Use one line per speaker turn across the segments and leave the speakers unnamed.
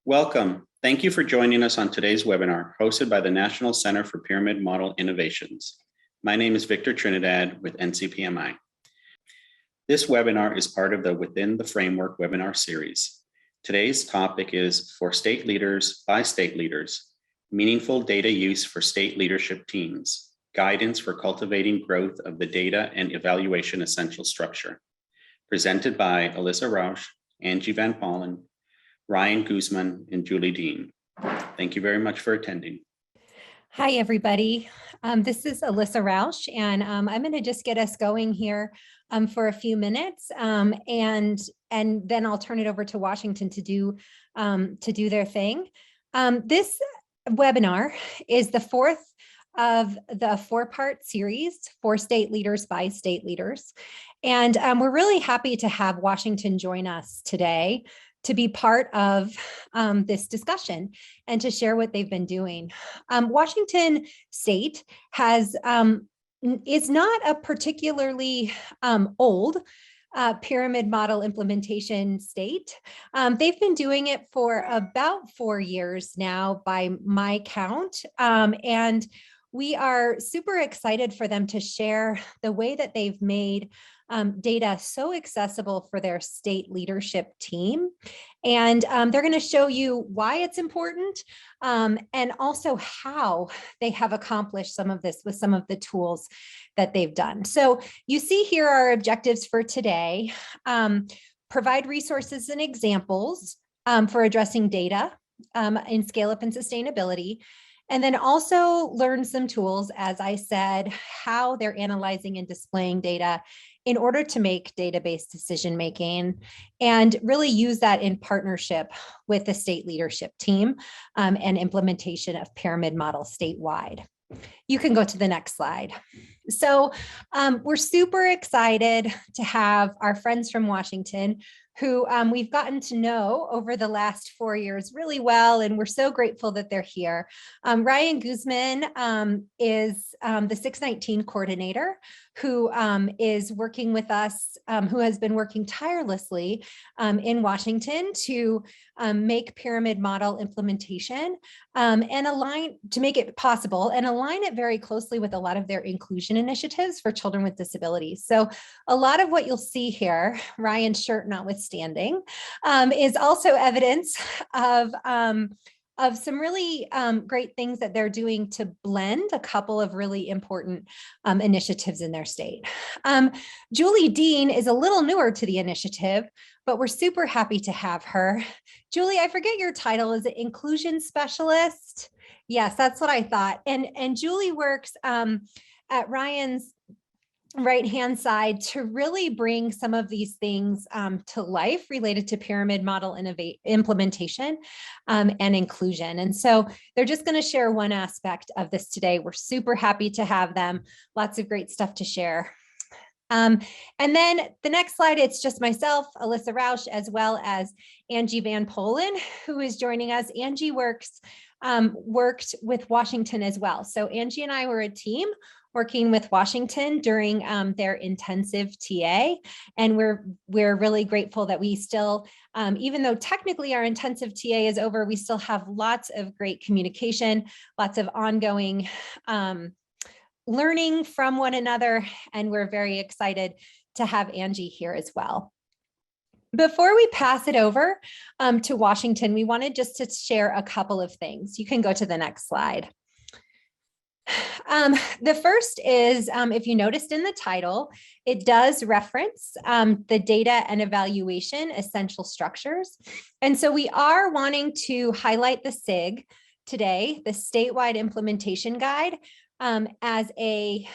Welcome. Thank you for joining us on today's webinar hosted by the National Center for Pyramid Model Innovations. My name is Victor Trinidad with NCPMI. This webinar is part of the Within the Framework webinar series. Today's topic is for state leaders by state leaders, meaningful data use for state leadership teams, guidance for cultivating growth of the data and evaluation essential structure. Presented by Alyssa Roth, Angie Van Pollen, Ryan Guzman, and Julie Dean. Thank you very much for attending.
Hi, everybody. This is Alyssa Roth, and I'm going to just get us going here for a few minutes, and then I'll turn it over to Washington to do their thing. This webinar is the fourth of the four-part series for state leaders by state leaders, and we're really happy to have Washington join us today to be part of this discussion and to share what they've been doing. Washington State is not a particularly old pyramid model implementation state. They've been doing it for about 4 years now by my count. And we are super excited for them to share the way that they've made data so accessible for their state leadership team. And they're going to show you why it's important and also how they have accomplished some of this with some of the tools that they've done. So you see here our objectives for today. Provide resources and examples for addressing data in scale up and sustainability. And then also learn some tools, as I said, how they're analyzing and displaying data in order to make database decision-making and really use that in partnership with the state leadership team and implementation of pyramid model statewide. You can go to the next slide. So we're super excited to have our friends from Washington who we've gotten to know over the last 4 years really well, and we're so grateful that they're here. Ryan Guzman is the 619 coordinator who is working with us, who has been working tirelessly in Washington to make pyramid model implementation and align to make it possible and align it very closely with a lot of their inclusion initiatives for children with disabilities. So a lot of what you'll see here, Ryan's shirt notwithstanding, is also evidence of some really great things that they're doing to blend a couple of really important initiatives in their state. Julie Dean is a little newer to the initiative, but we're super happy to have her. Julie, I forget your title. Is it inclusion specialist? Yes, that's what I thought. And Julie works at Ryan's right-hand side to really bring some of these things to life related to pyramid model implementation and inclusion. And so they're just going to share one aspect of this today. We're super happy to have them. Lots of great stuff to share. And then the next slide, it's just myself, Alyssa Roth, as well as Angie Van Pollen, who is joining us. Angie worked with Washington as well. So Angie and I were a team working with Washington during their intensive TA. And we're really grateful that we still, even though technically our intensive TA is over, we still have lots of great communication, lots of ongoing learning from one another. And we're very excited to have Angie here as well. Before we pass it over to Washington, we wanted just to share a couple of things. You can go to the next slide. The first is, if you noticed in the title, it does reference the data and evaluation essential structures. And so we are wanting to highlight the SIG today, the statewide implementation guide, as a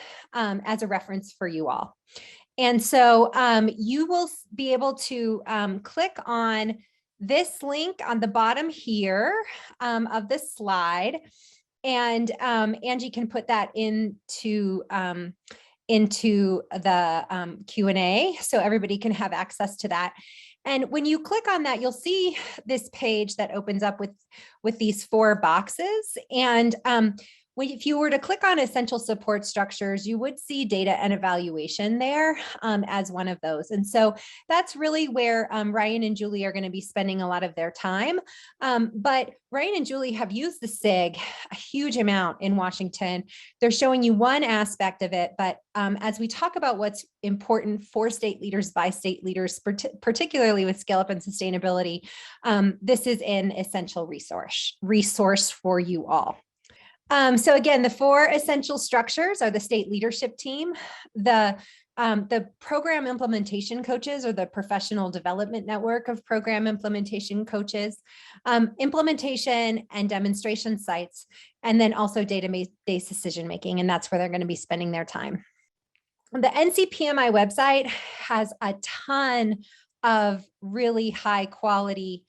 reference for you all. And so you will be able to click on this link on the bottom here of the slide. And Angie can put that into the Q&A so everybody can have access to that. And when you click on that, you'll see this page that opens up with these 4 boxes. And if you were to click on essential support structures, you would see data and evaluation there as one of those. And so that's really where Ryan and Julie are going to be spending a lot of their time. But Ryan and Julie have used the SIG a huge amount in Washington. They're showing you one aspect of it, but as we talk about what's important for state leaders by state leaders, particularly with scale up and sustainability, this is an essential resource for you all. So again, the 4 essential structures are the state leadership team, the program implementation coaches, or the professional development network of program implementation coaches, implementation and demonstration sites, and then also database decision-making, and that's where they're going to be spending their time. The NCPMI website has a ton of really high quality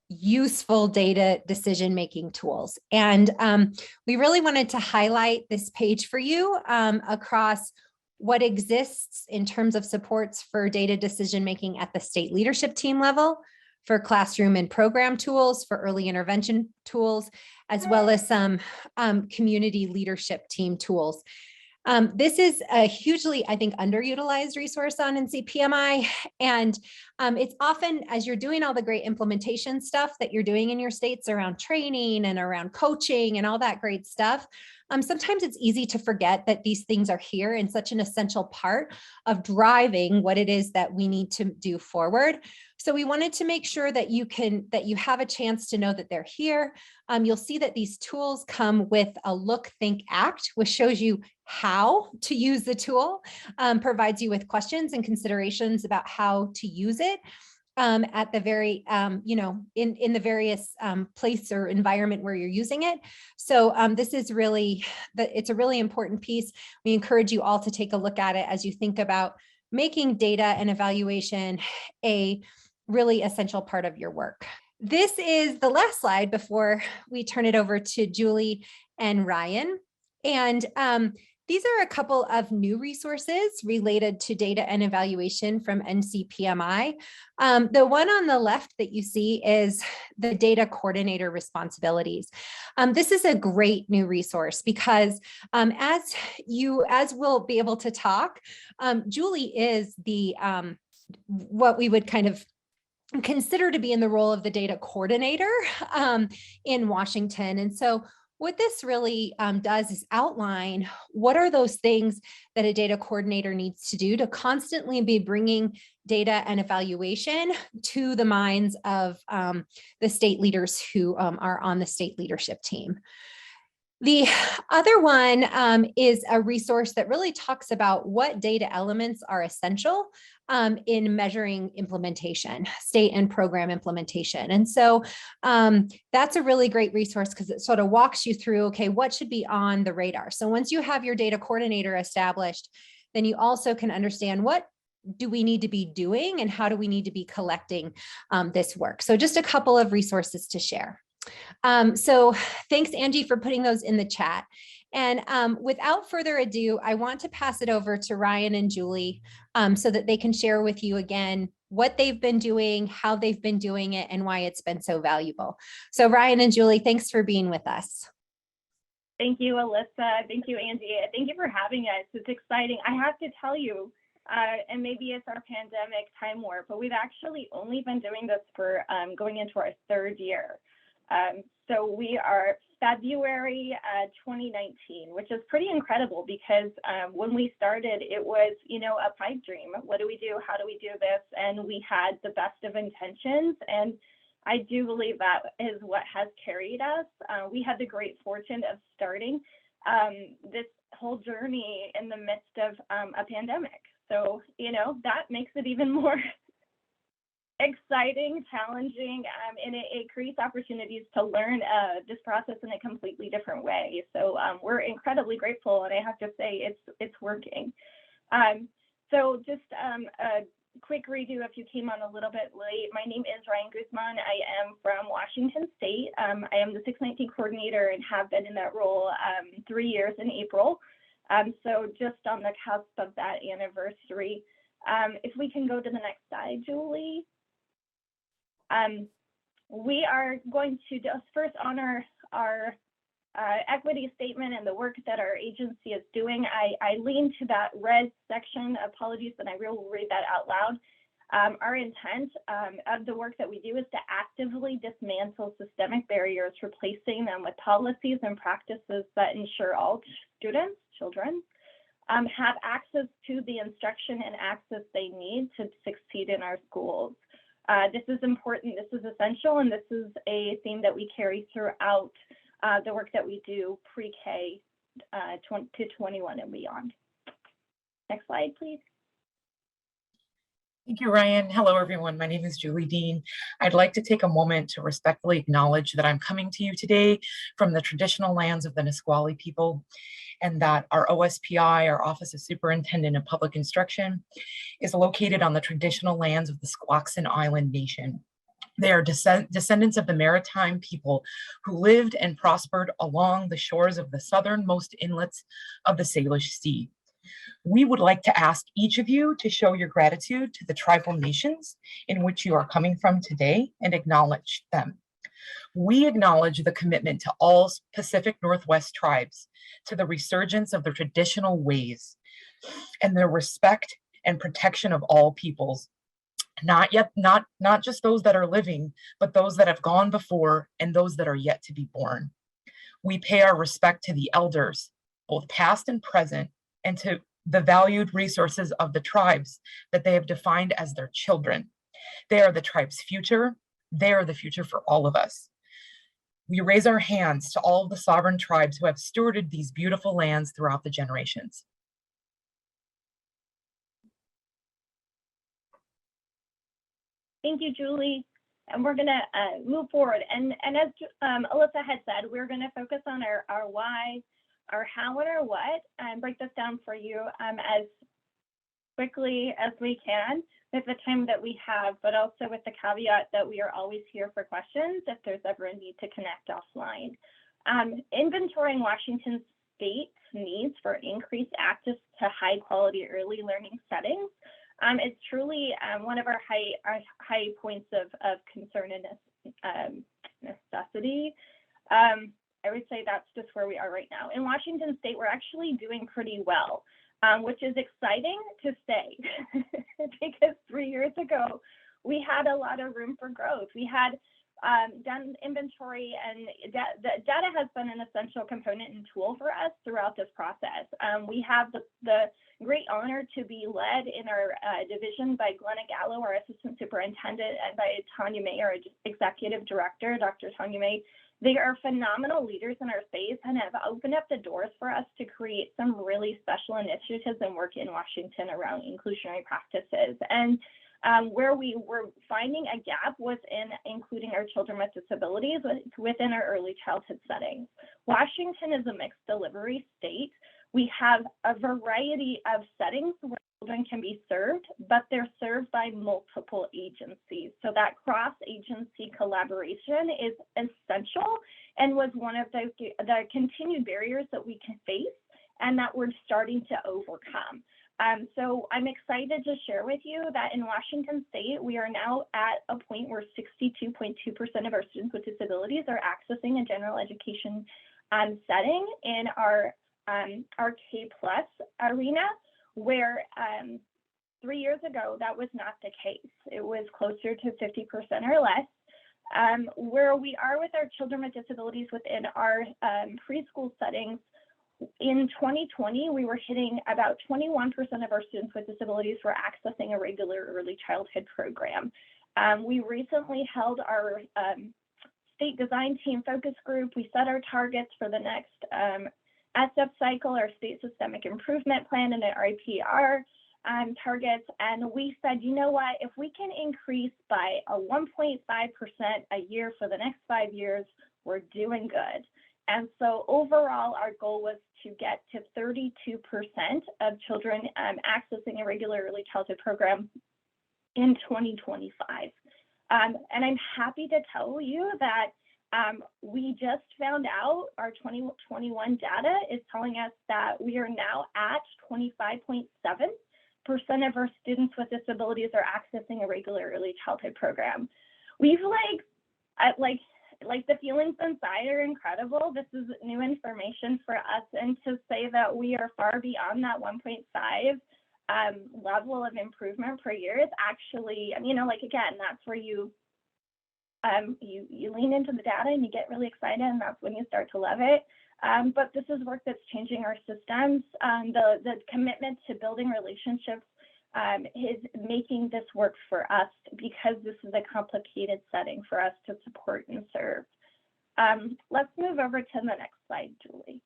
useful data decision-making tools. And we really wanted to highlight this page for you across what exists in terms of supports for data decision-making at the state leadership team level, for classroom and program tools, for early intervention tools, as well as some community leadership team tools. This is a hugely, I think, underutilized resource on NCPMI. And it's often, as you're doing all the great implementation stuff that you're doing in your states around training and around coaching and all that great stuff, sometimes it's easy to forget that these things are here and such an essential part of driving what it is that we need to do forward. So we wanted to make sure that you have a chance to know that they're here. You'll see that these tools come with a look, think, act, which shows you how to use the tool, provides you with questions and considerations about how to use it at the very, in the various place or environment where you're using it. So this is really, it's a really important piece. We encourage you all to take a look at it as you think about making data and evaluation a really essential part of your work. This is the last slide before we turn it over to Julie and Ryan. And these are a couple of new resources related to data and evaluation from NCPMI. The one on the left that you see is the data coordinator responsibilities. This is a great new resource because as we'll be able to talk, Julie is the what we would kind of consider to be in the role of the data coordinator in Washington. And so what this really does is outline what are those things that a data coordinator needs to do to constantly be bringing data and evaluation to the minds of the state leaders who are on the state leadership team. The other one is a resource that really talks about what data elements are essential in measuring implementation, state and program implementation. And so that's a really great resource because it sort of walks you through, okay, what should be on the radar. So once you have your data coordinator established, then you also can understand what do we need to be doing and how do we need to be collecting this work. So just a couple of resources to share. So thanks, Angie, for putting those in the chat. And without further ado, I want to pass it over to Ryan and Julie so that they can share with you again what they've been doing, how they've been doing it, and why it's been so valuable. So Ryan and Julie, thanks for being with us.
Thank you, Alyssa. Thank you, Angie. Thank you for having us. It's exciting. I have to tell you, and maybe it's our pandemic time warp, but we've actually only been doing this for going into our 3rd year. So we are February 2019, which is pretty incredible because when we started, it was, a pipe dream. What do we do? How do we do this? And we had the best of intentions. And I do believe that is what has carried us. We had the great fortune of starting this whole journey in the midst of a pandemic. So, that makes it even more exciting, challenging, and it creates opportunities to learn this process in a completely different way. So we're incredibly grateful, and I have to say it's working. So just a quick redo if you came on a little bit late. My name is Ryan Guzman. I am from Washington State. I am the 619 coordinator and have been in that role 3 years in April. So just on the cusp of that anniversary. If we can go to the next slide, Julie. We are going to just first honor our equity statement and the work that our agency is doing, I lean to that red section. Apologies, and I will read that out loud. Our intent of the work that we do is to actively dismantle systemic barriers, replacing them with policies and practices that ensure all students, children, have access to the instruction and access they need to succeed in our schools. This is important, this is essential, and this is a theme that we carry throughout the work that we do pre-K to 21 and beyond. Next slide, please.
Thank you, Ryan. Hello, everyone. My name is Julie Dean. I'd like to take a moment to respectfully acknowledge that I'm coming to you today from the traditional lands of the Nisqually people, and that our OSPI, our Office of Superintendent of Public Instruction, is located on the traditional lands of the Squaxin Island Nation. They are descendants of the maritime people who lived and prospered along the shores of the southernmost inlets of the Salish Sea. We would like to ask each of you to show your gratitude to the tribal nations in which you are coming from today and acknowledge them. We acknowledge the commitment to all Pacific Northwest tribes, to the resurgence of their traditional ways, and their respect and protection of all peoples, not just those that are living, but those that have gone before and those that are yet to be born. We pay our respect to the elders, both past and present, and to the valued resources of the tribes that they have defined as their children. They are the tribe's future. They are the future for all of us. We raise our hands to all of the sovereign tribes who have stewarded these beautiful lands throughout the generations.
Thank you, Julie. And we're going to move forward. And as Alyssa had said, we're going to focus on our why, our how, and our what, and break this down for you as quickly as we can with the time that we have, but also with the caveat that we are always here for questions if there's ever a need to connect offline. Inventorying Washington State's needs for increased access to high quality early learning settings is truly one of our high points of concern and necessity. I would say that's just where we are right now. In Washington State, we're actually doing pretty well, which is exciting to say because 3 years ago, we had a lot of room for growth. We had done inventory, and data has been an essential component and tool for us throughout this process. We have the great honor to be led in our division by Glenna Gallo, our assistant superintendent, and by Tanya May, our executive director, Dr. Tanya May. They are phenomenal leaders in our space and have opened up the doors for us to create some really special initiatives and work in Washington around inclusionary practices. And where we were finding a gap was in including our children with disabilities within our early childhood settings. Washington is a mixed delivery state. We have a variety of settings where children can be served, but they're served by multiple agencies. So that cross-agency collaboration is essential and was one of the continued barriers that we can face and that we're starting to overcome. So I'm excited to share with you that in Washington State, we are now at a point where 62.2% of our students with disabilities are accessing a general education setting in our K+ arena, where 3 years ago, that was not the case. It was closer to 50% or less. Where we are with our children with disabilities within our preschool settings, in 2020, we were hitting about 21% of our students with disabilities were accessing a regular early childhood program. We recently held our state design team focus group. We set our targets for the next SF cycle, our state systemic improvement plan, and our IPR targets. And we said, you know what, if we can increase by a 1.5% a year for the next 5 years, we're doing good. And so overall, our goal was to get to 32% of children accessing a regular early childhood program in 2025. And I'm happy to tell you that we just found out our 2021 data is telling us that we are now at 25.7% of our students with disabilities are accessing a regular early childhood program. We've like the feelings inside are incredible. This is new information for us, and to say that we are far beyond that 1.5 level of improvement per year is actually, like, again, that's where you lean into the data and you get really excited, and that's when you start to love it. But this is work that's changing our systems. The commitment to building relationships is making this work for us, because this is a complicated setting for us to support and serve. Let's move over to the next slide, Julie.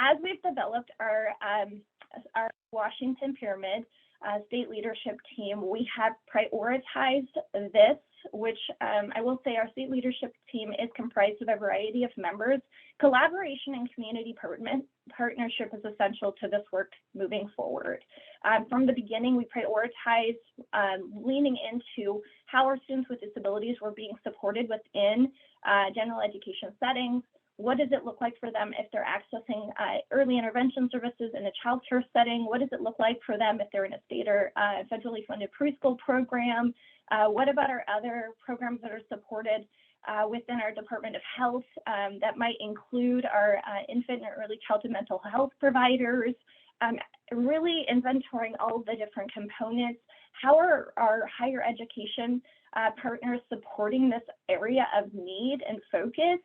As we've developed our Washington Pyramid state leadership team, we have prioritized this, which I will say our state leadership team is comprised of a variety of members. Collaboration and community partnership is essential to this work moving forward. From the beginning, we prioritized leaning into how our students with disabilities were being supported within general education settings. What does it look like for them if they're accessing early intervention services in a child care setting? What does it look like for them if they're in a state or federally funded preschool program? What about our other programs that are supported within our Department of Health that might include our infant and early childhood mental health providers? Really inventorying all of the different components. How are our higher education partners supporting this area of need and focus?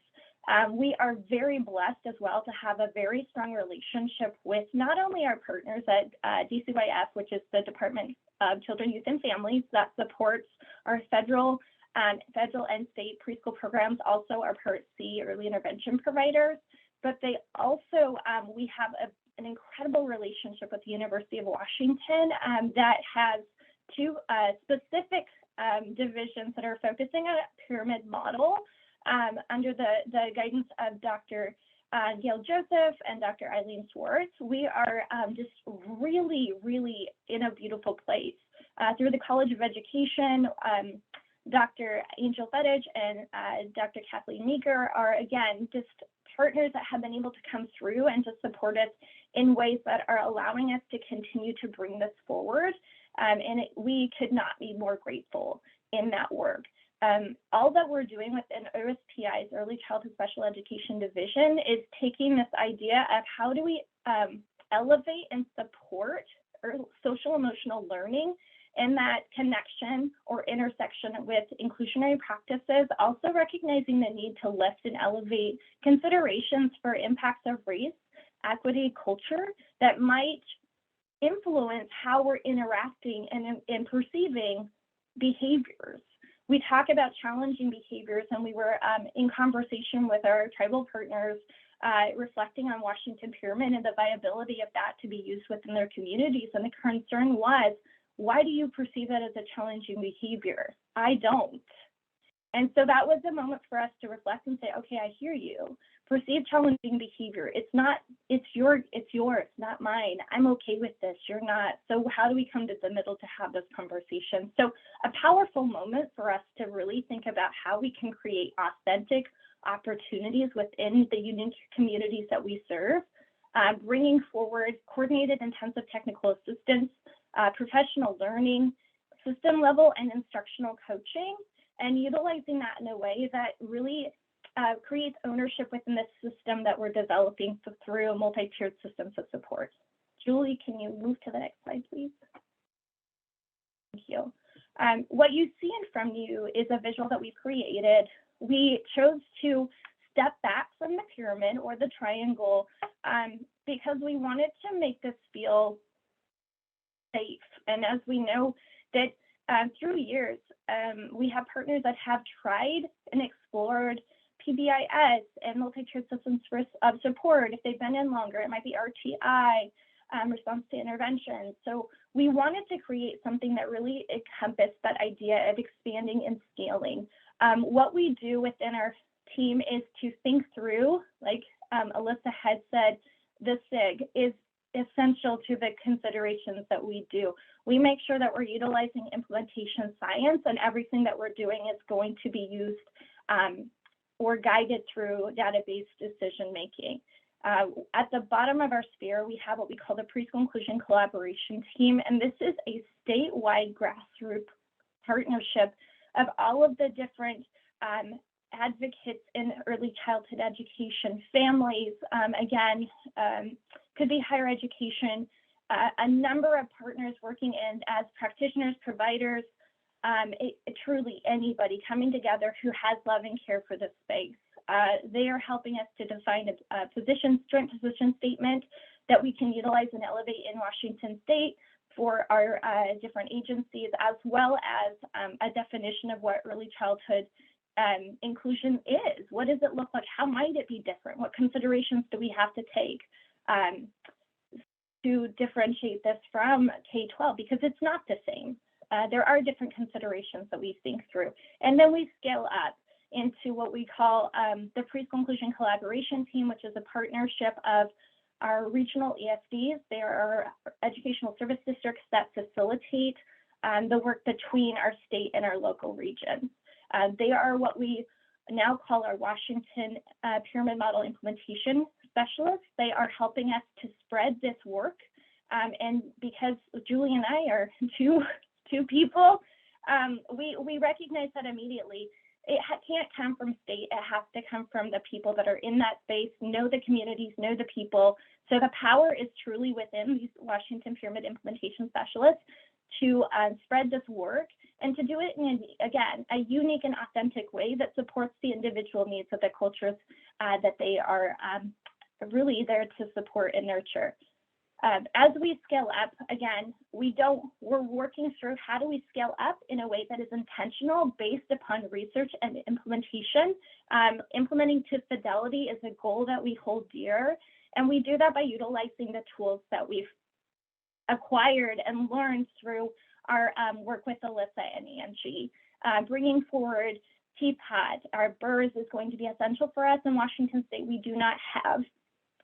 We are very blessed as well to have a very strong relationship with not only our partners at DCYF, which is the Department of Children, Youth, and Families that supports our federal and state preschool programs, also our Part C early intervention providers, but they also, we have an incredible relationship with the University of Washington that has two specific divisions that are focusing on a pyramid model. Under the guidance of Dr. Gail Joseph and Dr. Eileen Swartz, we are just really, really in a beautiful place. Through the College of Education, Dr. Angel Fettage and Dr. Kathleen Meeker are, again, just partners that have been able to come through and to support us in ways that are allowing us to continue to bring this forward. We could not be more grateful in that work. All that we're doing within OSPI's Early Childhood Special Education Division is taking this idea of how do we elevate and support social emotional learning and that connection or intersection with inclusionary practices, also recognizing the need to lift and elevate considerations for impacts of race, equity, culture that might influence how we're interacting and perceiving behaviors. We talk about challenging behaviors, and we were in conversation with our tribal partners, reflecting on Washington Pyramid and the viability of that to be used within their communities. And the concern was, why do you perceive it as a challenging behavior? I don't. And so that was a moment for us to reflect and say, okay, I hear you. Perceived challenging behavior. It's yours, not mine. I'm okay with this, you're not. So how do we come to the middle to have this conversation? So a powerful moment for us to really think about how we can create authentic opportunities within the unique communities that we serve, bringing forward coordinated intensive technical assistance, professional learning, system level and instructional coaching, and utilizing that in a way that really creates ownership within the system that we're developing through multi-tiered systems of support. Julie, can you move to the next slide, please? Thank you. What you see in front of you is a visual that we've created. We chose to step back from the pyramid or the triangle because we wanted to make this feel safe. And as we know that through years, we have partners that have tried and explored PBIS and multi-tiered systems of support. If they've been in longer, it might be RTI, response to intervention. So we wanted to create something that really encompassed that idea of expanding and scaling. What we do within our team is to think through, like Alyssa had said, the SIG is essential to the considerations that we do. We make sure that we're utilizing implementation science, and everything that we're doing is going to be used or guided through database decision making. At the bottom of our sphere, we have what we call the Preschool Inclusion Collaboration Team, and this is a statewide grassroots partnership of all of the different advocates in early childhood education, families, again, could be higher education, a number of partners working in as practitioners, providers, truly anybody coming together who has love and care for this space. They are helping us to define a joint position statement that we can utilize and elevate in Washington State for our different agencies, as well as a definition of what early childhood inclusion is. What does it look like? How might it be different? What considerations do we have to take to differentiate this from K-12? Because it's not the same. There are different considerations that we think through. And then we scale up into what we call the Preschool Inclusion Collaboration Team, which is a partnership of our regional ESDs. They are our educational service districts that facilitate the work between our state and our local regions. They are what we now call our Washington Pyramid Model Implementation Specialists. They are helping us to spread this work. And because Julie and I are two people, we recognize that immediately. It can't come from state. It has to come from the people that are in that space, know the communities, know the people. So the power is truly within these Washington Pyramid Implementation Specialists to spread this work and to do it in, again, a unique and authentic way that supports the individual needs of the cultures that they are really there to support and nurture. As we scale up, again, we're working through how do we scale up in a way that is intentional based upon research and implementation. Implementing to fidelity is a goal that we hold dear, and we do that by utilizing the tools that we've acquired and learned through our work with Alyssa and Angie. Bringing forward TPOT, our BRRS is going to be essential for us in Washington State. We do not have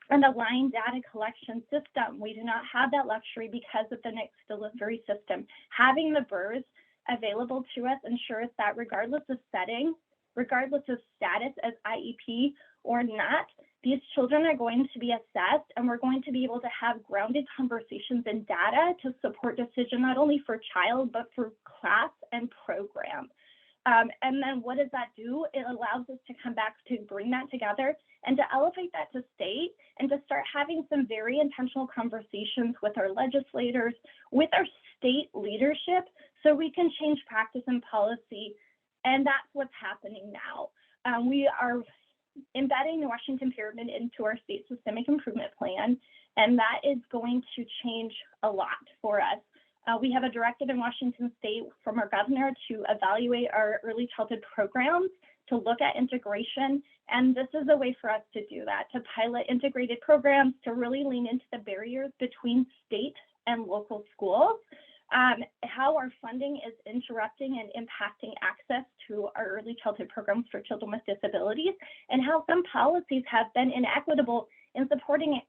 an aligned data collection system. We do not have that luxury because of the next delivery system. Having the BRRS available to us ensures that regardless of setting, regardless of status as IEP or not, these children are going to be assessed, and we're going to be able to have grounded conversations and data to support decision not only for child, but for class and program. And then what does that do? It allows us to come back to bring that together and to elevate that to state and to start having some very intentional conversations with our legislators, with our state leadership, so we can change practice and policy. And that's what's happening now. We are embedding the Washington Pyramid into our state systemic improvement plan, and that is going to change a lot for us. We have a directive in Washington State from our governor to evaluate our early childhood programs, to look at integration, and this is a way for us to do that, to pilot integrated programs, to really lean into the barriers between state and local schools, how our funding is interrupting and impacting access to our early childhood programs for children with disabilities, and how some policies have been inequitable in supporting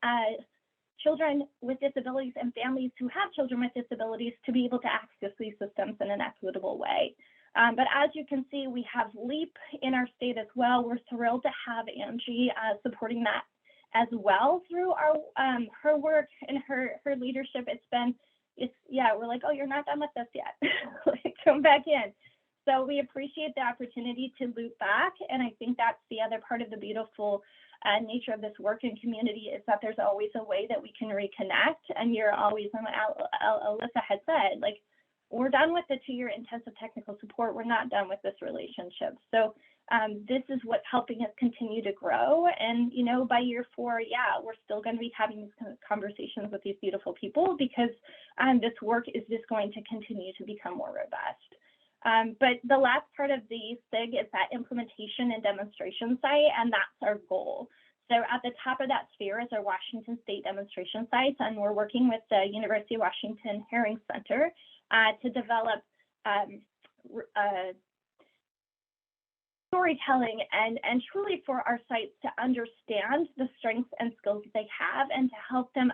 children with disabilities and families who have children with disabilities to be able to access these systems in an equitable way. But as you can see, we have LEAP in our state as well. We're thrilled to have Angie supporting that as well through our her work and her leadership. We're like, oh, you're not done with this yet. Like, come back in. So we appreciate the opportunity to loop back, and I think that's the other part of the beautiful nature of this work and community is that there's always a way that we can reconnect, and you're always, Alyssa had said, like, we're done with the 2-year intensive technical support. We're not done with this relationship. So this is what's helping us continue to grow. And, you know, by year 4, we're still going to be having these kind of conversations with these beautiful people because this work is just going to continue to become more robust. But the last part of the SIG is that implementation and demonstration site, and that's our goal. So at the top of that sphere is our Washington State demonstration sites, and we're working with the University of Washington Herring Center to develop storytelling and truly for our sites to understand the strengths and skills that they have and to help them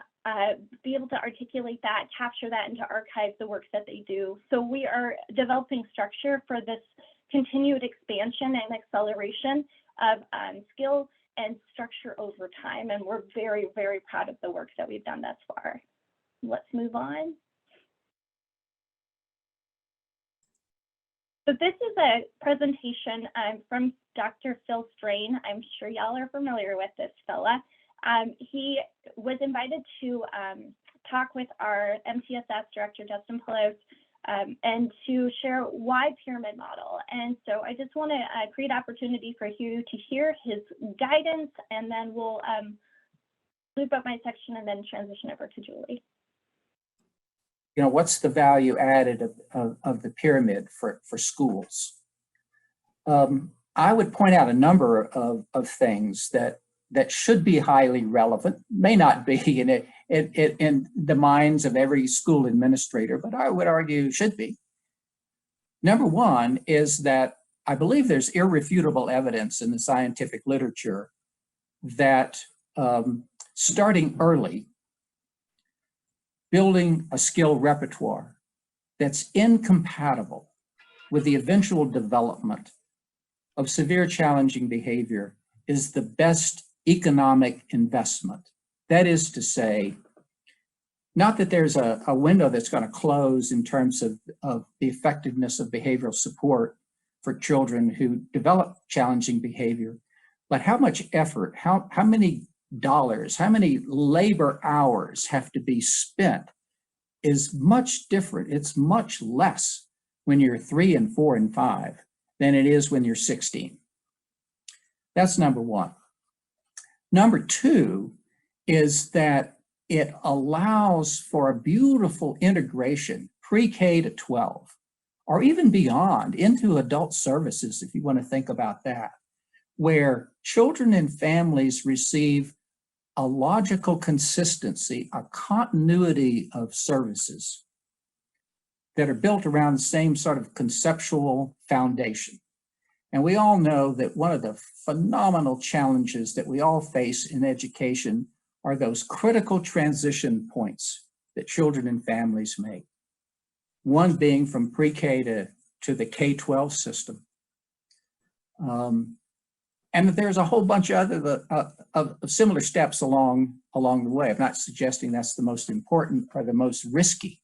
be able to articulate that, capture that, and to archive the work that they do. So we are developing structure for this continued expansion and acceleration of skills and structure over time. And we're very, very proud of the work that we've done thus far. Let's move on. So this is a presentation from Dr. Phil Strain. I'm sure y'all are familiar with this fella. He was invited to talk with our MTSS director, Justin Pelosi, and to share why pyramid model. And so I just want to create opportunity for you to hear his guidance, and then we'll loop up my section and then transition over to Julie.
You know, what's the value added of the pyramid for schools? I would point out a number of things that should be highly relevant, may not be in the minds of every school administrator, but I would argue should be. Number one is that I believe there's irrefutable evidence in the scientific literature that starting early, building a skill repertoire that's incompatible with the eventual development of severe challenging behavior is the best economic investment. That is to say, not that there's a window that's going to close in terms of the effectiveness of behavioral support for children who develop challenging behavior, but how much effort, how many dollars, how many labor hours have to be spent is much different. It's much less when you're 3 and 4 and 5 than it is when you're 16. That's number one. Number two is that it allows for a beautiful integration pre-K to 12, or even beyond into adult services, if you want to think about that, where children and families receive a logical consistency, a continuity of services that are built around the same sort of conceptual foundation. And we all know that one of the phenomenal challenges that we all face in education are those critical transition points that children and families make. One being from pre-K to the K-12 system. And there's a whole bunch of other of similar steps along the way. I'm not suggesting that's the most important or the most risky,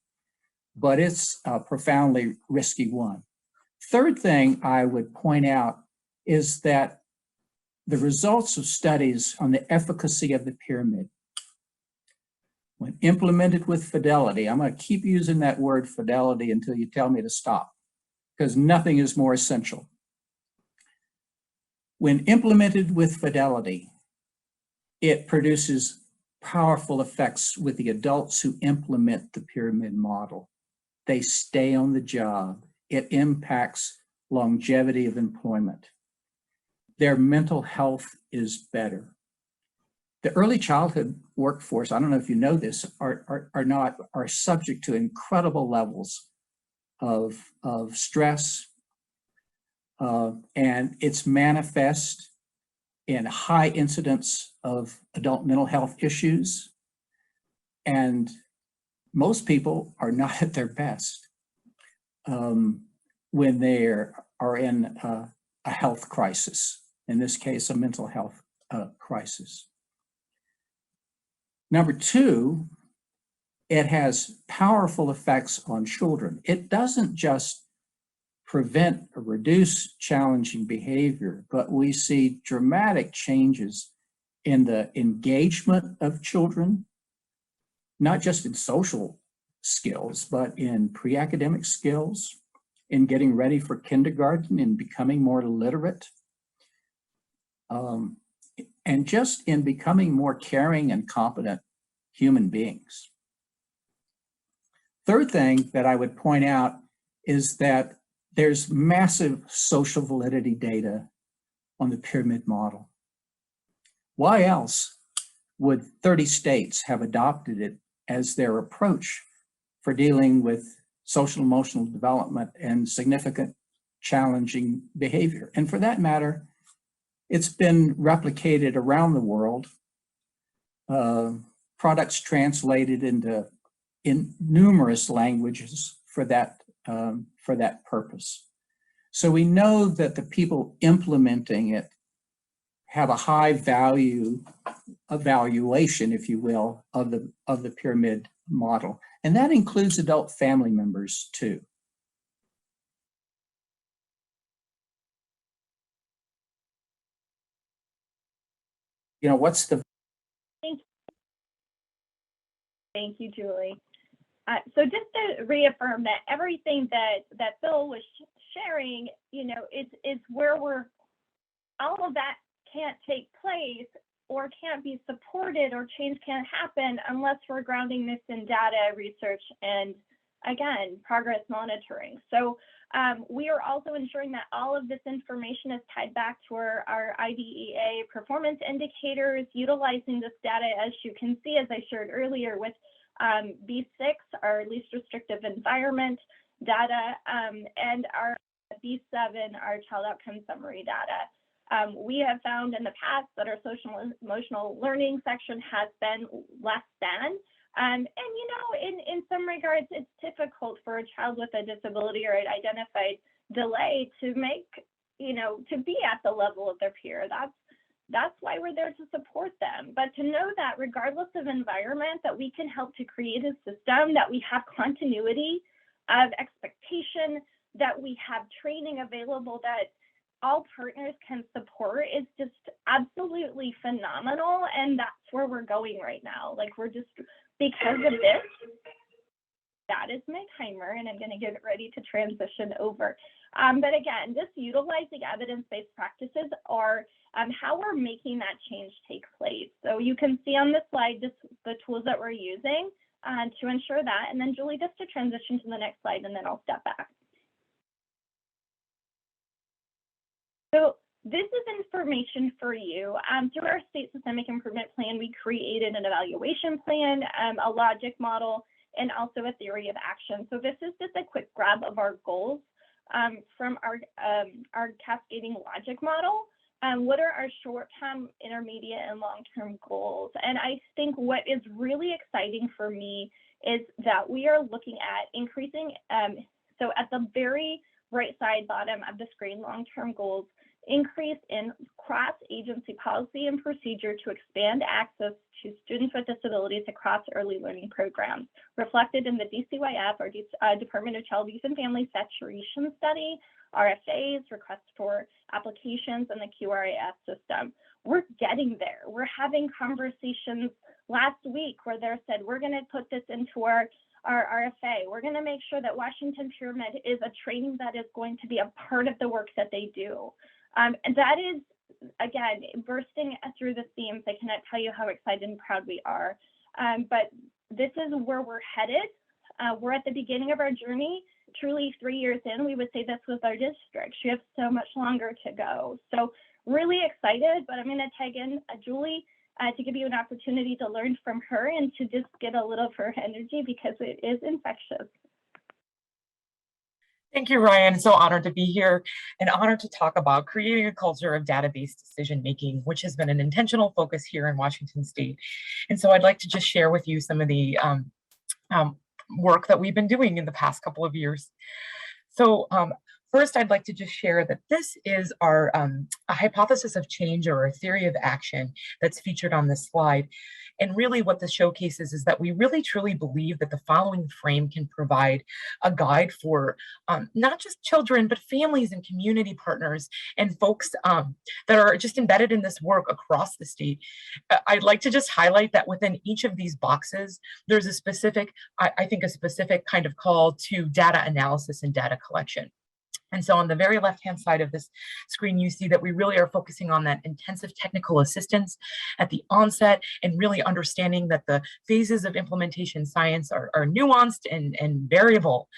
but it's a profoundly risky one. Third thing I would point out is that the results of studies on the efficacy of the pyramid, when implemented with fidelity, I'm going to keep using that word fidelity until you tell me to stop, because nothing is more essential. When implemented with fidelity, it produces powerful effects with the adults who implement the pyramid model. They stay on the job. It impacts longevity of employment. Their mental health is better. The early childhood workforce, I don't know if you know this, are subject to incredible levels of stress, and it's manifest in high incidence of adult mental health issues. And most people are not at their best when they are in a health crisis, in this case, a mental health crisis. Number two, it has powerful effects on children. It doesn't just prevent or reduce challenging behavior, but we see dramatic changes in the engagement of children, not just in social skills, but in pre-academic skills, in getting ready for kindergarten and becoming more literate, and just in becoming more caring and competent human beings. Third thing that I would point out is that there's massive social validity data on the pyramid model. Why else would 30 states have adopted it as their approach for dealing with social emotional development and significant challenging behavior? And for that matter, it's been replicated around the world, products translated in numerous languages for that purpose. So we know that the people implementing it have a high value evaluation, if you will, of the pyramid model. And that includes adult family members too. what's the
Thank you, Julie. So just to reaffirm that everything that Bill was sharing, is where all of that can't take place or can't be supported or change can't happen unless we're grounding this in data, research, and again, progress monitoring. So we are also ensuring that all of this information is tied back to our IDEA performance indicators, utilizing this data, as you can see, as I shared earlier, with B6, our least restrictive environment data, and our B7, our child outcome summary data. We have found in the past that our social and emotional learning section has been less than. And in some regards, it's difficult for a child with a disability or an identified delay to make, to be at the level of their peer. That's why we're there to support them. But to know that regardless of environment, that we can help to create a system, that we have continuity of expectation, that we have training available, that all partners can support is just absolutely phenomenal. And that's where we're going right now. Like, we're just, because of this, that is my timer, and I'm going to get ready to transition over. But again, just utilizing evidence-based practices are how we're making that change take place. So you can see on this slide just the tools that we're using to ensure that. And then Julie, just to transition to the next slide, and then I'll step back. So this is information for you. Through our state systemic improvement plan, we created an evaluation plan, a logic model, and also a theory of action. So this is just a quick grab of our goals from our cascading logic model. What are our short-term, intermediate, and long-term goals? And I think what is really exciting for me is that we are looking at increasing, so at the very right side bottom of the screen, long-term goals, increase in cross-agency policy and procedure to expand access to students with disabilities across early learning programs, reflected in the DCYF, or Department of Child, Youth, and Family Saturation Study, RFAs, requests for applications, and the QRAS system. We're getting there. We're having conversations last week where they said, we're going to put this into our RFA. We're going to make sure that Washington Pyramid is a training that is going to be a part of the work that they do. And that is, again, bursting through the themes. I cannot tell you how excited and proud we are. But this is where we're headed. We're at the beginning of our journey. Truly 3 years in, we would say this was our district. We have so much longer to go. So really excited, but I'm going to tag in Julie to give you an opportunity to learn from her and to just get a little of her energy, because it is infectious.
Thank you, Ryan. So honored to be here and honored to talk about creating a culture of data-based decision-making, which has been an intentional focus here in Washington State. And so I'd like to just share with you some of the work that we've been doing in the past couple of years. So first, I'd like to just share that this is our a hypothesis of change, or a theory of action, that's featured on this slide. And really what this showcases is that we really truly believe that the following frame can provide a guide for not just children, but families and community partners and folks that are just embedded in this work across the state. I'd like to just highlight that within each of these boxes, there's a specific, I think a specific kind of call to data analysis and data collection. And so on the very left-hand side of this screen, you see that we really are focusing on that intensive technical assistance at the onset, and really understanding that the phases of implementation science are nuanced and variable.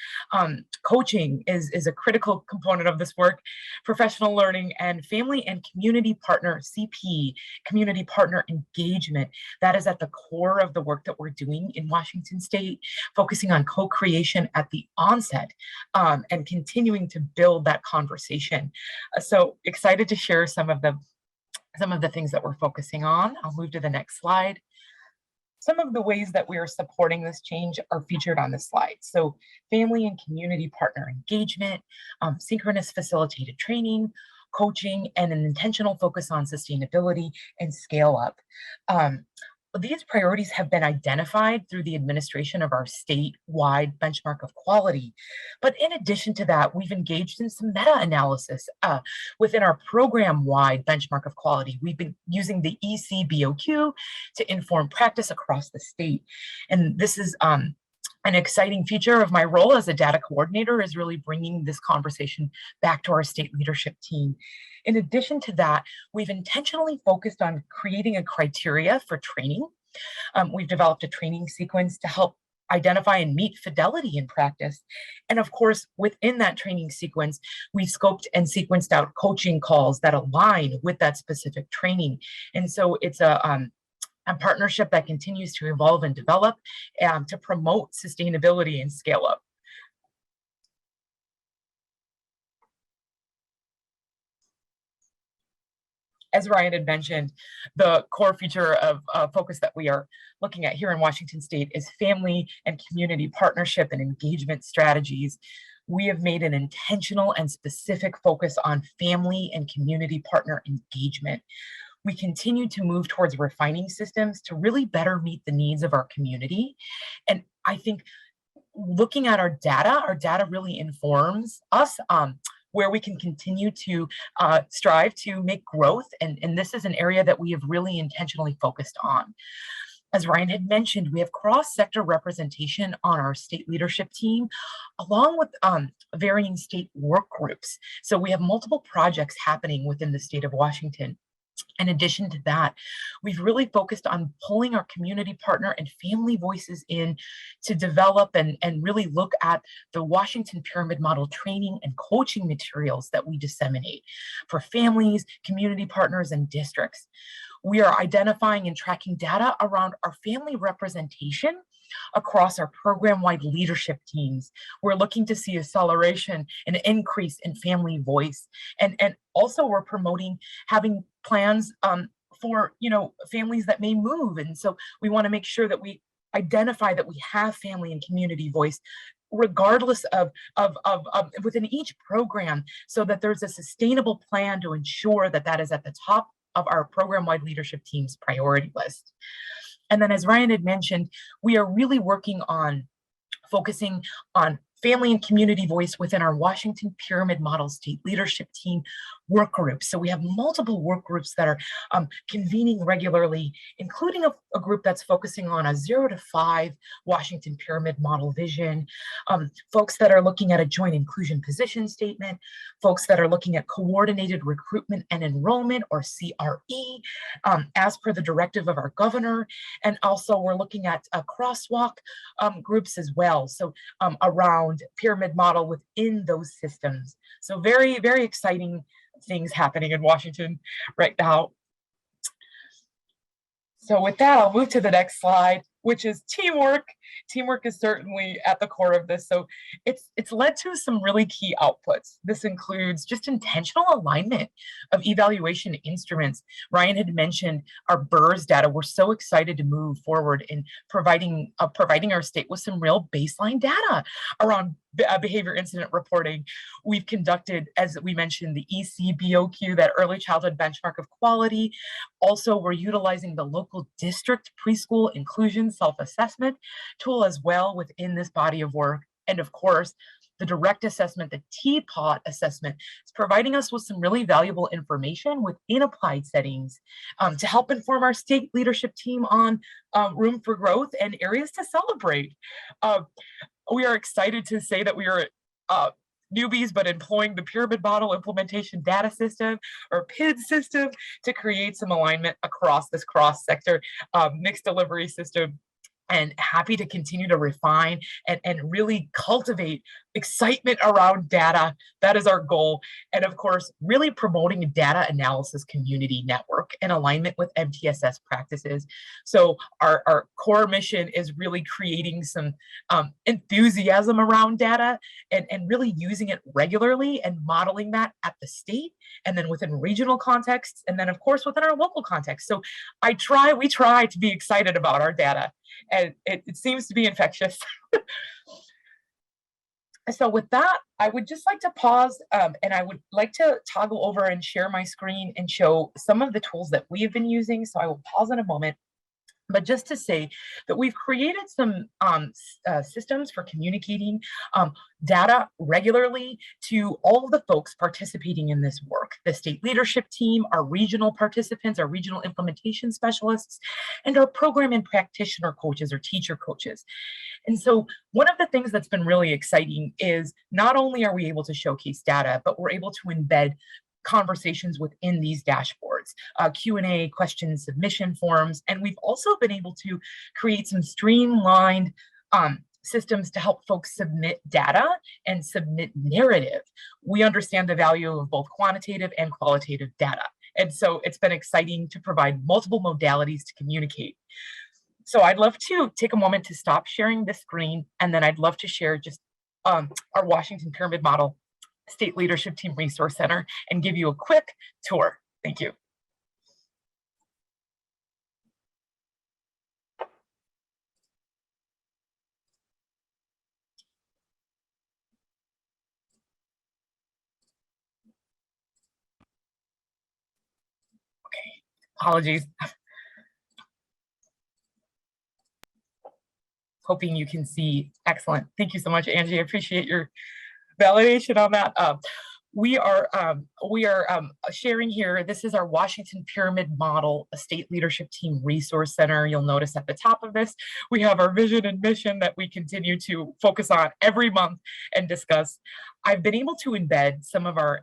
Coaching is a critical component of this work. Professional learning and family and community partner, CP, community partner engagement, that is at the core of the work that we're doing in Washington State, focusing on co-creation at the onset and continuing to build that conversation. So excited to share some of the things that we're focusing on. I'll move to the next slide. Some of the ways that we are supporting this change are featured on this slide. So family and community partner engagement, synchronous facilitated training, coaching, and an intentional focus on sustainability and scale up. these priorities have been identified through the administration of our statewide benchmark of quality. But in addition to that, we've engaged in some meta-analysis within our program-wide benchmark of quality. We've been using the ECBOQ to inform practice across the state. And this is an exciting feature of my role as a data coordinator, is really bringing this conversation back to our state leadership team. In addition to that, we've intentionally focused on creating a criteria for training. We've developed a training sequence to help identify and meet fidelity in practice. And of course, within that training sequence, we scoped and sequenced out coaching calls that align with that specific training. And so it's a partnership that continues to evolve and develop to promote sustainability and scale up. As Ryan had mentioned, the core feature of focus that we are looking at here in Washington State is family and community partnership and engagement strategies. We have made an intentional and specific focus on family and community partner engagement. We continue to move towards refining systems to really better meet the needs of our community. And I think looking at our data really informs us where we can continue to strive to make growth. And this is an area that we have really intentionally focused on. As Ryan had mentioned, we have cross-sector representation on our state leadership team, along with varying state work groups. So we have multiple projects happening within the state of Washington. In addition to that, we've really focused on pulling our community partner and family voices in to develop and really look at the Washington Pyramid Model training and coaching materials that we disseminate for families, community partners, and districts. We are identifying and tracking data around our family representation across our program-wide leadership teams. We're looking to see acceleration and increase in family voice. And also we're promoting having plans for families that may move. And so we want to make sure that we identify that we have family and community voice regardless of within each program, so that there's a sustainable plan to ensure that that is at the top of our program-wide leadership team's priority list. And then, as Ryan had mentioned, we are really working on focusing on family and community voice within our Washington Pyramid Model State Leadership Team work groups. So we have multiple work groups that are convening regularly, including a group that's focusing on a 0 to 5 Washington Pyramid Model vision, folks that are looking at a joint inclusion position statement, folks that are looking at coordinated recruitment and enrollment, or CRE, as per the directive of our governor. And also we're looking at crosswalk groups as well. So around pyramid model within those systems. So very, very exciting things happening in Washington right now. So with that, I'll move to the next slide, which is teamwork. Teamwork is certainly at the core of this. So it's led to some really key outputs. This includes just intentional alignment of evaluation instruments. Ryan had mentioned our BERS data. We're so excited to move forward in providing our state with some real baseline data around behavior incident reporting. We've conducted, as we mentioned, the ECBOQ, that early childhood benchmark of quality. Also, we're utilizing the local district preschool inclusion self-assessment tool as well within this body of work. And of course, the direct assessment, the TPOT assessment, is providing us with some really valuable information within applied settings to help inform our state leadership team on room for growth and areas to celebrate. We are excited to say that we are newbies, but employing the Pyramid Model Implementation Data System, or PID system, to create some alignment across this cross-sector mixed delivery system. And happy to continue to refine and really cultivate excitement around data. That is our goal. And of course, really promoting a data analysis community network in alignment with MTSS practices. So our core mission is really creating some enthusiasm around data and really using it regularly and modeling that at the state, and then within regional contexts, and then of course within our local context. So we try to be excited about our data, and it seems to be infectious. So with that, I would just like to pause and I would like to toggle over and share my screen and show some of the tools that we have been using. So I will pause in a moment But just to say that we've created some systems for communicating data regularly to all of the folks participating in this work, the state leadership team, our regional participants, our regional implementation specialists, and our program and practitioner coaches or teacher coaches. And so one of the things that's been really exciting is not only are we able to showcase data, but we're able to embed conversations within these dashboards, Q&A, question submission forms, and we've also been able to create some streamlined systems to help folks submit data and submit narrative. We understand the value of both quantitative and qualitative data, and so it's been exciting to provide multiple modalities to communicate. So I'd love to take a moment to stop sharing this screen, and then I'd love to share just our Washington Pyramid Model State Leadership Team Resource Center and give you a quick tour. Thank you. Okay, apologies. Hoping you can see. Excellent. Thank you so much, Angie. I appreciate your validation on that. We are sharing here. This is our Washington Pyramid Model, a State Leadership Team Resource Center. You'll notice at the top of this, we have our vision and mission that we continue to focus on every month and discuss. I've been able to embed some of our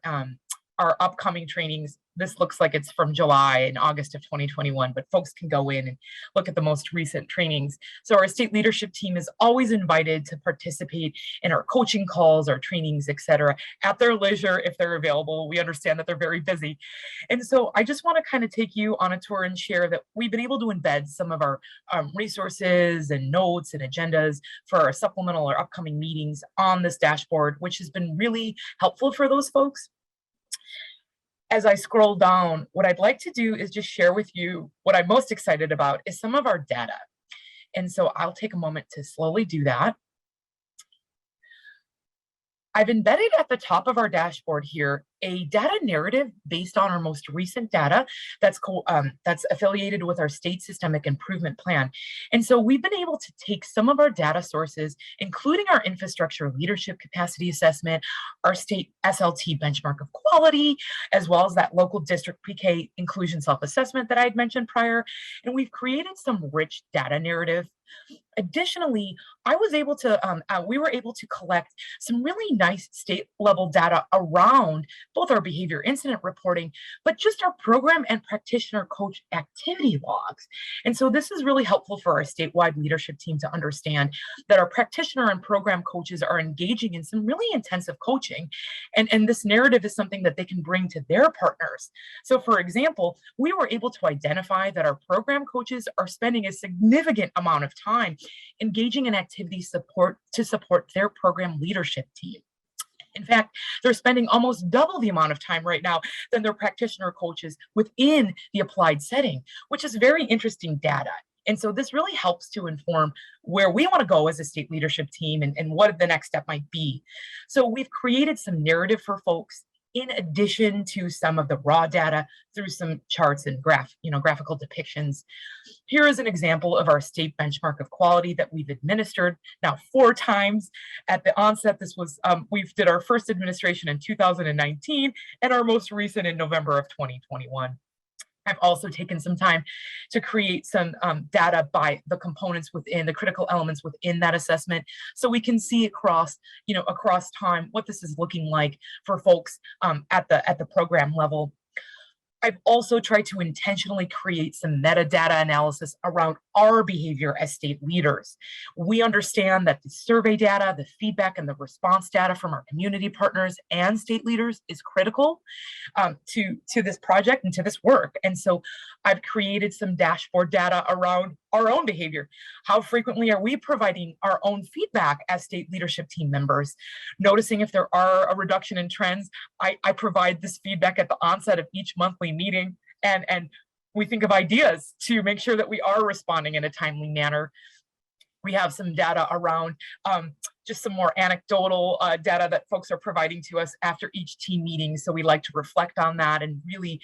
upcoming trainings. This looks like it's from July and August of 2021, but folks can go in and look at the most recent trainings. So our state leadership team is always invited to participate in our coaching calls, our trainings, et cetera, at their leisure if they're available. We understand that they're very busy. And so I just want to kind of take you on a tour and share that we've been able to embed some of our resources and notes and agendas for our supplemental or upcoming meetings on this dashboard, which has been really helpful for those folks. As I scroll down, what I'd like to do is just share with you what I'm most excited about is some of our data. And so I'll take a moment to slowly do that. I've embedded at the top of our dashboard here a data narrative based on our most recent data that's affiliated with our state systemic improvement plan. And so we've been able to take some of our data sources, including our infrastructure leadership capacity assessment, our state SLT benchmark of quality, as well as that local district pre-K inclusion self-assessment that I had mentioned prior. And we've created some rich data narrative. Additionally, we were able to collect some really nice state level data around both our behavior incident reporting, but just our program and practitioner coach activity logs. And so this is really helpful for our statewide leadership team to understand that our practitioner and program coaches are engaging in some really intensive coaching. And this narrative is something that they can bring to their partners. So for example, we were able to identify that our program coaches are spending a significant amount of time engaging in activity support to support their program leadership team. In fact, they're spending almost double the amount of time right now than their practitioner coaches within the applied setting, which is very interesting data. And so this really helps to inform where we want to go as a state leadership team and what the next step might be. So we've created some narrative for folks in addition to some of the raw data through some charts and graphical depictions. Here is an example of our state benchmark of quality that we've administered now 4 times. At the onset, this was, we did our first administration in 2019 and our most recent in November of 2021. I've also taken some time to create some data by the components within the critical elements within that assessment, so we can see across time what this is looking like for folks at the program level. I've also tried to intentionally create some metadata analysis around our behavior as state leaders. We understand that the survey data, the feedback, and the response data from our community partners and state leaders is critical to this project and to this work. And so I've created some dashboard data around our own behavior. How frequently are we providing our own feedback as state leadership team members? Noticing if there are a reduction in trends, I provide this feedback at the onset of each monthly meeting, and we think of ideas to make sure that we are responding in a timely manner. We have some data around just some more anecdotal data that folks are providing to us after each team meeting. So we like to reflect on that and really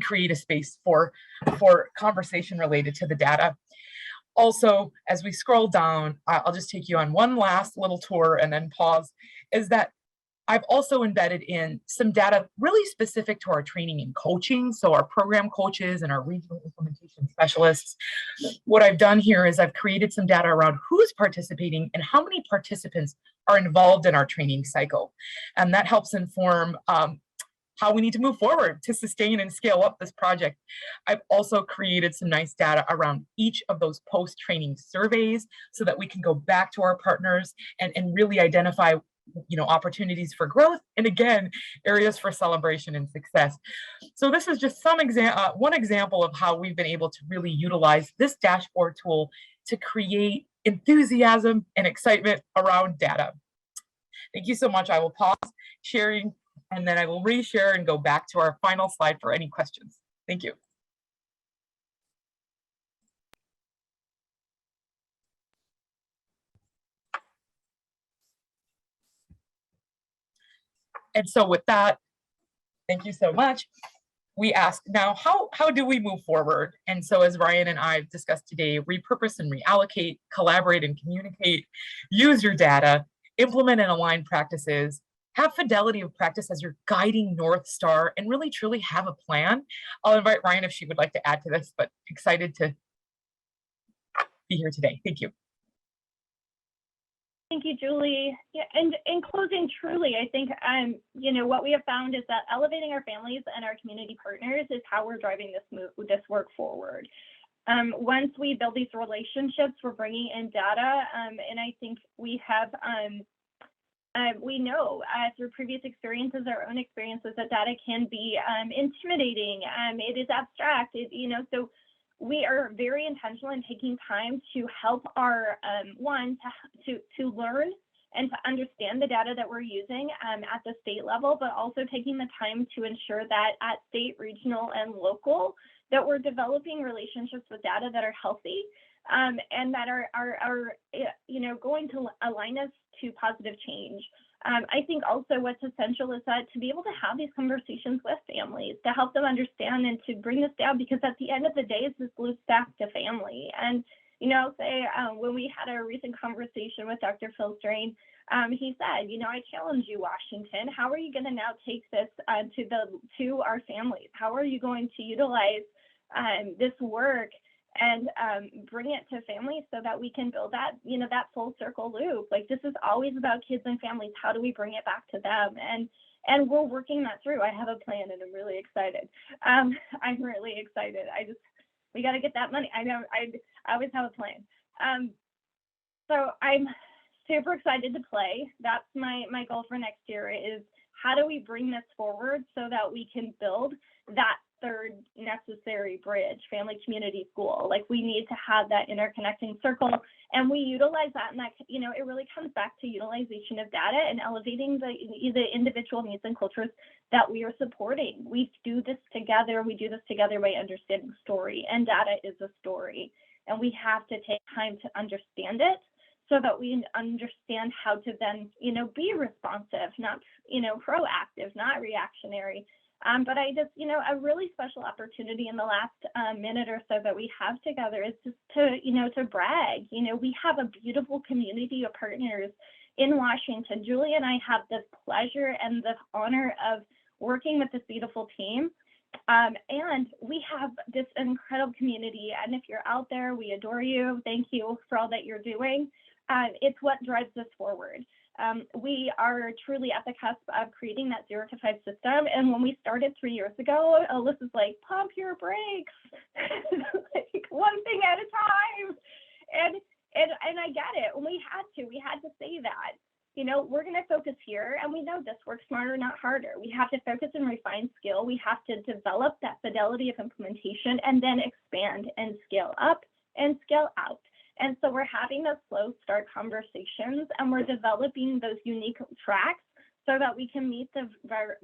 create a space for conversation related to the data. Also, as we scroll down, I'll just take you on one last little tour and then pause, is that I've also embedded in some data really specific to our training and coaching. So our program coaches and our regional implementation specialists. What I've done here is I've created some data around who's participating and how many participants are involved in our training cycle. And that helps inform how we need to move forward to sustain and scale up this project. I've also created some nice data around each of those post-training surveys so that we can go back to our partners and really identify opportunities for growth, and again, areas for celebration and success. So this is just one example of how we've been able to really utilize this dashboard tool to create enthusiasm and excitement around data. Thank you so much. I will pause sharing, and then I will reshare and go back to our final slide for any questions. Thank you. And so with that, thank you so much. We ask now, how do we move forward? And so as Ryan and I have discussed today, repurpose and reallocate, collaborate and communicate, use your data, implement and align practices, have fidelity of practice as your guiding North Star, and really truly have a plan. I'll invite Ryan if she would like to add to this, but excited to be here today. Thank you.
Thank you, Julie. Yeah, and in closing, truly, I think what we have found is that elevating our families and our community partners is how we're driving this work forward. Once we build these relationships, we're bringing in data, and I think we have we know through previous experiences, our own experiences, that data can be intimidating. It is abstract. So we are very intentional in taking time to help our to learn and to understand the data that we're using at the state level, but also taking the time to ensure that at state, regional, and local, that we're developing relationships with data that are healthy and that are going to align us to positive change. I think also what's essential is that to be able to have these conversations with families, to help them understand and to bring this down, because at the end of the day, it's this blue stack to family. And, I'll say when we had a recent conversation with Dr. Phil Strain, he said, I challenge you, Washington, how are you going to now take this to our families? How are you going to utilize this work and bring it to families so that we can build that, that full circle loop? Like, this is always about kids and families. How do we bring it back to them? And we're working that through. I have a plan and I'm really excited. I'm really excited. We got to get that money. I know I always have a plan. So I'm super excited to play. That's my goal for next year, is how do we bring this forward so that we can build that third necessary bridge, family, community, school. Like, we need to have that interconnecting circle, and we utilize that, and that, it really comes back to utilization of data and elevating the individual needs and cultures that we are supporting. We do this together. We do this together by understanding story, and data is a story, and we have to take time to understand it so that we understand how to then, be responsive, not, proactive, not reactionary. But I just, a really special opportunity in the last minute or so that we have together is just to, to brag. We have a beautiful community of partners in Washington. Julie and I have the pleasure and the honor of working with this beautiful team. And we have this incredible community. And if you're out there, we adore you. Thank you for all that you're doing. It's what drives us forward. We are truly at the cusp of creating that 0 to 5 system. And when we started 3 years ago, Alyssa's like, pump your brakes, like, one thing at a time. And I get it. And we had to say that, we're going to focus here, and we know this, work smarter, not harder. We have to focus and refine skill. We have to develop that fidelity of implementation, and then expand and scale up and scale out. And so we're having those slow start conversations, and we're developing those unique tracks so that we can meet the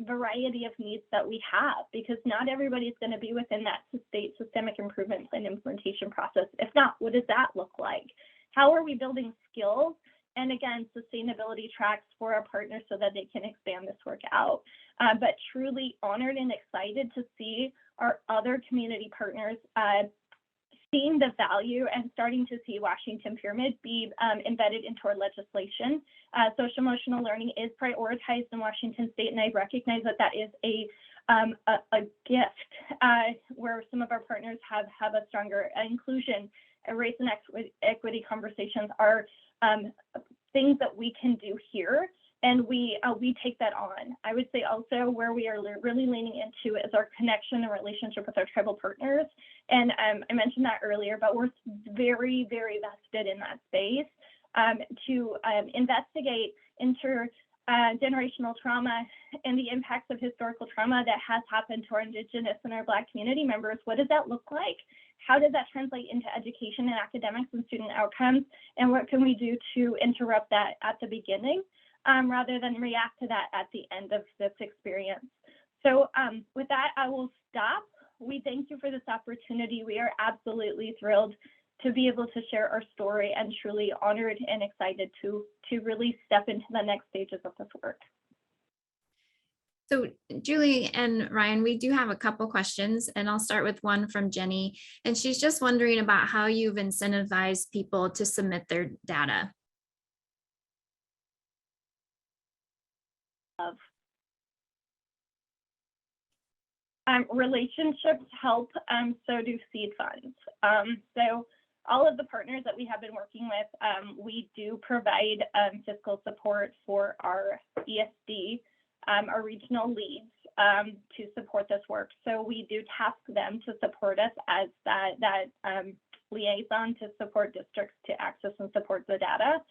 variety of needs that we have, because not everybody's going to be within that state systemic improvement plan implementation process. If not, what does that look like? how are we building skills, and again, sustainability tracks for our partners so that they can expand this work out. But truly honored and excited to see our other community partners seeing the value and starting to see Washington Pyramid be embedded into our legislation. Social emotional learning is prioritized in Washington State, and I recognize that that is a gift where some of our partners have a stronger inclusion. Race and equity conversations are things that we can do here, and we take that on. I would say also where we are really leaning into is our connection and relationship with our tribal partners. And I mentioned that earlier, but we're very, very vested in that space to investigate intergenerational trauma and the impacts of historical trauma that has happened to our Indigenous and our Black community members. What does that look like? How does that translate into education and academics and student outcomes? And what can we do to interrupt that at the beginning rather than react to that at the end of this experience? So with that, I will stop. We thank you for this opportunity. We are absolutely thrilled to be able to share our story, and truly honored and excited to really step into the next stages of this work.
So Julie and Ryan, we do have a couple questions, and I'll start with one from Jenny. And she's just wondering about how you've incentivized people to submit their data.
Relationships help, so do seed funds. So all of the partners that we have been working with, we do provide fiscal support for our ESD, our regional leads, to support this work. So we do task them to support us as that liaison to support districts to access and support the data.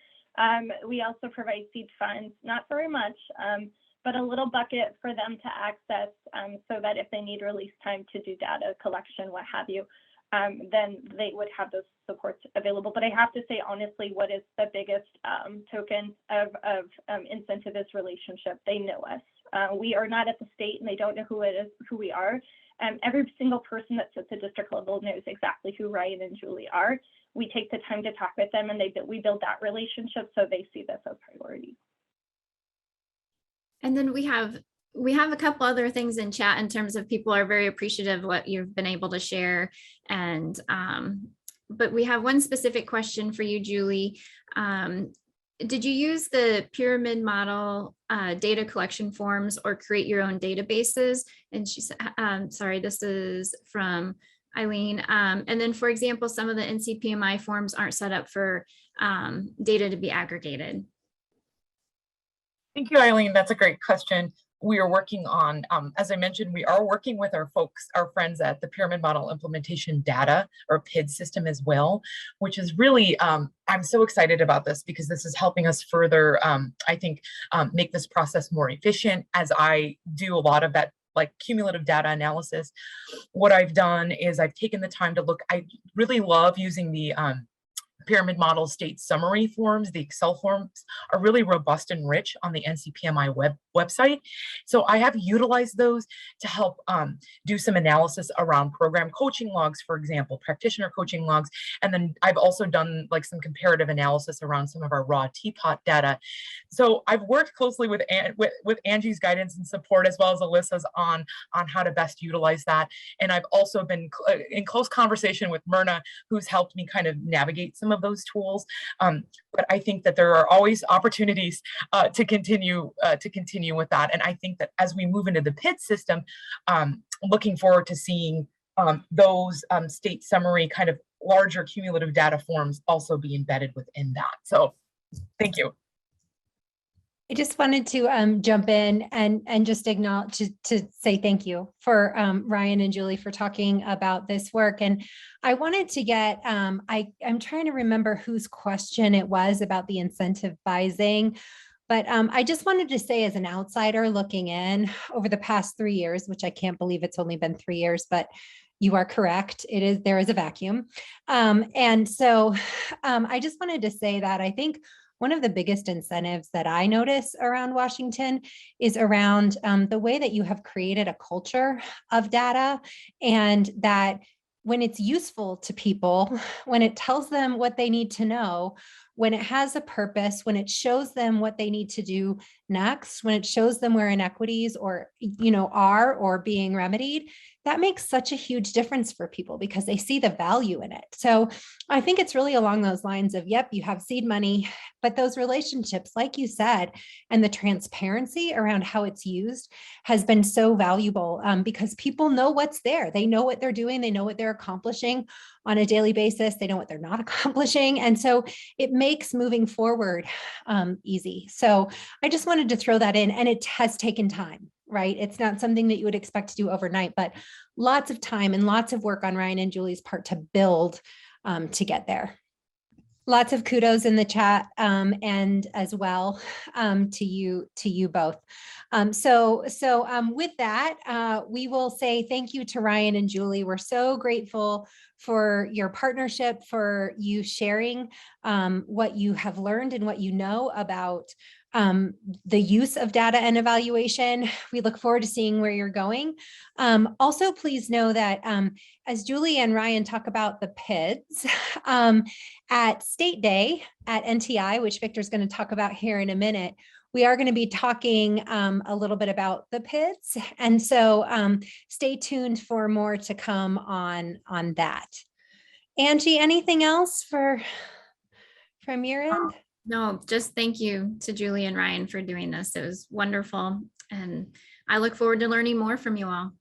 We also provide seed funds, not very much, but a little bucket for them to access so that if they need release time to do data collection, what have you, then they would have those supports available. But I have to say, honestly, what is the biggest token of incentive is relationship. They know us. We are not at the state, and they don't know who we are. Every single person that sits at district level knows exactly who Ryan and Julie are. We take the time to talk with them, and we build that relationship, so they see this as priority.
And then we have a couple other things in chat in terms of people are very appreciative of what you've been able to share. And but we have one specific question for you, Julie. Did you use the pyramid model data collection forms or create your own databases? And she said, sorry, this is from Eileen. And then, for example, some of the NCPMI forms aren't set up for data to be aggregated.
Thank you, Eileen. That's a great question. We are working on, as I mentioned, we are working with our friends at the Pyramid Model Implementation Data, or PID system as well, which is really, I'm so excited about this because this is helping us further, I think, make this process more efficient. As I do a lot of that like cumulative data analysis, what I've done is I've taken the time to look. I really love using the pyramid model state summary forms. The Excel forms are really robust and rich on the NCPMI website. So I have utilized those to help do some analysis around program coaching logs, for example, practitioner coaching logs. And then I've also done like some comparative analysis around some of our raw teapot data. So I've worked closely with Angie's guidance and support, as well as Alyssa's on how to best utilize that. And I've also been in close conversation with Myrna, who's helped me kind of navigate some of those tools. But I think that there are always opportunities to continue with that. And I think that as we move into the PID system, looking forward to seeing those state summary kind of larger cumulative data forms also be embedded within that. So thank you.
I just wanted to jump in and just acknowledge to say thank you for Ryan and Julie for talking about this work. And I wanted to get, I'm trying to remember whose question it was about the incentivizing, but I just wanted to say, as an outsider looking in over the past 3 years, which I can't believe it's only been 3 years, but you are correct. There is a vacuum. And so I just wanted to say that I think one of the biggest incentives that I notice around Washington is around the way that you have created a culture of data, and that when it's useful to people, when it tells them what they need to know, when it has a purpose, when it shows them what they need to do next, when it shows them where inequities or, are or being remedied, that makes such a huge difference for people because they see the value in it. So I think it's really along those lines of, yep, you have seed money, but those relationships, like you said, and the transparency around how it's used has been so valuable because people know what's there. They know what they're doing. They know what they're accomplishing on a daily basis. They know what they're not accomplishing. And so it makes moving forward easy. So I just wanted to throw that in, and it has taken time, right? It's not something that you would expect to do overnight, but lots of time and lots of work on Ryan and Julie's part to build to get there. Lots of kudos in the chat and as well to you both. So with that, we will say thank you to Ryan and Julie. We're so grateful for your partnership, for you sharing what you have learned and what you know about the use of data and evaluation. We look forward to seeing where you're going. Also, please know that as Julie and Ryan talk about the PIDs at State Day at NTI, which Victor's going to talk about here in a minute, we are going to be talking a little bit about the PIDs. And so stay tuned for more to come on that. Angie, anything else from your end?
No, just thank you to Julie and Ryan for doing this. It was wonderful. And I look forward to learning more from you all.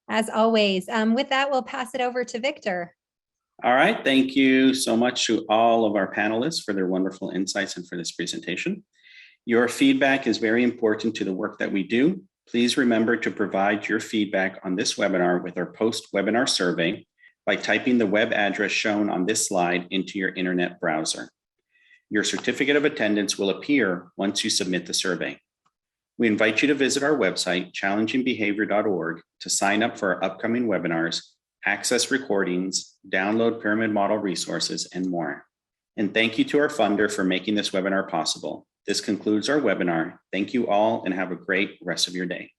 As always. With that, we'll pass it over to Victor.
All right. Thank you so much to all of our panelists for their wonderful insights and for this presentation. Your feedback is very important to the work that we do. Please remember to provide your feedback on this webinar with our post-webinar survey by typing the web address shown on this slide into your internet browser. Your certificate of attendance will appear once you submit the survey. We invite you to visit our website, challengingbehavior.org, to sign up for our upcoming webinars, access recordings, download pyramid model resources, and more. And thank you to our funder for making this webinar possible. This concludes our webinar. Thank you all and have a great rest of your day.